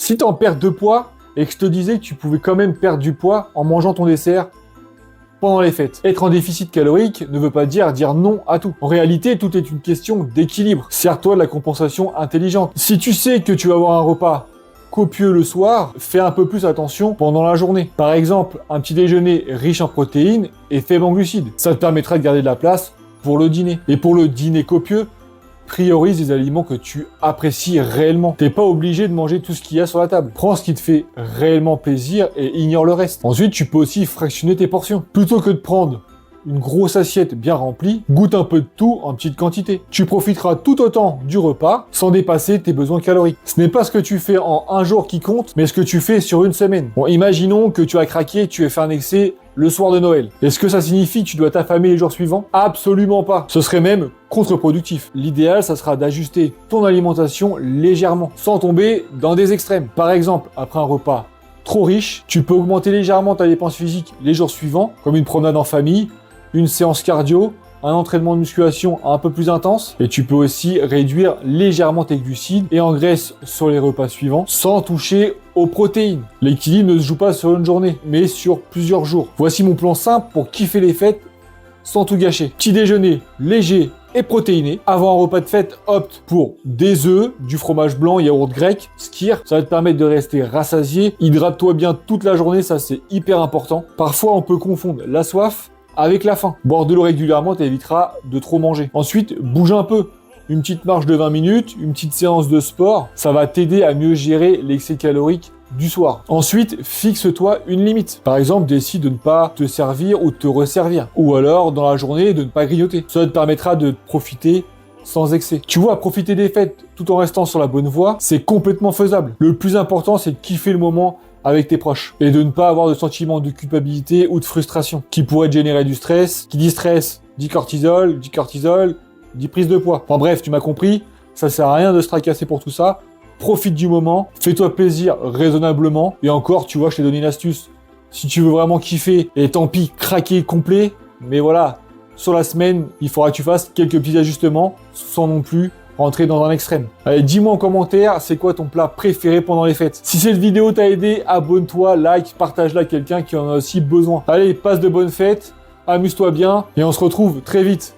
Si t'es en perte de poids et que je te disais que tu pouvais quand même perdre du poids en mangeant ton dessert pendant les fêtes. Être en déficit calorique ne veut pas dire non à tout. En réalité, tout est une question d'équilibre. Sers-toi de la compensation intelligente. Si tu sais que tu vas avoir un repas copieux le soir, fais un peu plus attention pendant la journée. Par exemple, un petit déjeuner riche en protéines et faible en glucides. Ça te permettra de garder de la place pour le dîner. Et pour le dîner copieux, priorise les aliments que tu apprécies réellement. T'es pas obligé de manger tout ce qu'il y a sur la table. Prends ce qui te fait réellement plaisir et ignore le reste. Ensuite, tu peux aussi fractionner tes portions. Plutôt que de prendre une grosse assiette bien remplie, goûte un peu de tout en petite quantité. Tu profiteras tout autant du repas sans dépasser tes besoins caloriques. Ce n'est pas ce que tu fais en un jour qui compte, mais ce que tu fais sur une semaine. Bon, imaginons que tu as craqué, tu aies fait un excès le soir de Noël. Est-ce que ça signifie que tu dois t'affamer les jours suivants? Absolument pas. Ce serait même contre-productif. L'idéal, ça sera d'ajuster ton alimentation légèrement, sans tomber dans des extrêmes. Par exemple, après un repas trop riche, tu peux augmenter légèrement ta dépense physique les jours suivants, comme une promenade en famille, une séance cardio, un entraînement de musculation un peu plus intense, et tu peux aussi réduire légèrement tes glucides et en graisse sur les repas suivants sans toucher aux protéines. L'équilibre ne se joue pas sur une journée, mais sur plusieurs jours. Voici mon plan simple pour kiffer les fêtes sans tout gâcher. Petit déjeuner léger et protéiné. Avant un repas de fête, opte pour des œufs, du fromage blanc, yaourt grec, skyr. Ça va te permettre de rester rassasié. Hydrate-toi bien toute la journée, ça c'est hyper important. Parfois, on peut confondre la soif avec la faim. Boire de l'eau régulièrement t'évitera de trop manger. Ensuite, bouge un peu. Une petite marche de 20 minutes, une petite séance de sport, ça va t'aider à mieux gérer l'excès calorique du soir. Ensuite, fixe-toi une limite. Par exemple, décide de ne pas te servir ou de te resservir. Ou alors, dans la journée, de ne pas grignoter. Ça te permettra de profiter sans excès. Tu vois, profiter des fêtes tout en restant sur la bonne voie, c'est complètement faisable. Le plus important, c'est de kiffer le moment avec tes proches et de ne pas avoir de sentiment de culpabilité ou de frustration qui pourrait te générer du stress. Qui dit stress dit cortisol dit prise de poids. Enfin bref, tu m'as compris, ça sert à rien de se tracasser pour tout ça. Profite du moment, fais-toi plaisir raisonnablement et encore, tu vois, je t'ai donné une astuce. Si tu veux vraiment kiffer et tant pis, craquer complet, mais voilà, sur la semaine, il faudra que tu fasses quelques petits ajustements sans non plus rentrer dans un extrême. Allez, dis-moi en commentaire, c'est quoi ton plat préféré pendant les fêtes? Si cette vidéo t'a aidé, abonne-toi, like, partage-la à quelqu'un qui en a aussi besoin. Allez, passe de bonnes fêtes, amuse-toi bien et on se retrouve très vite.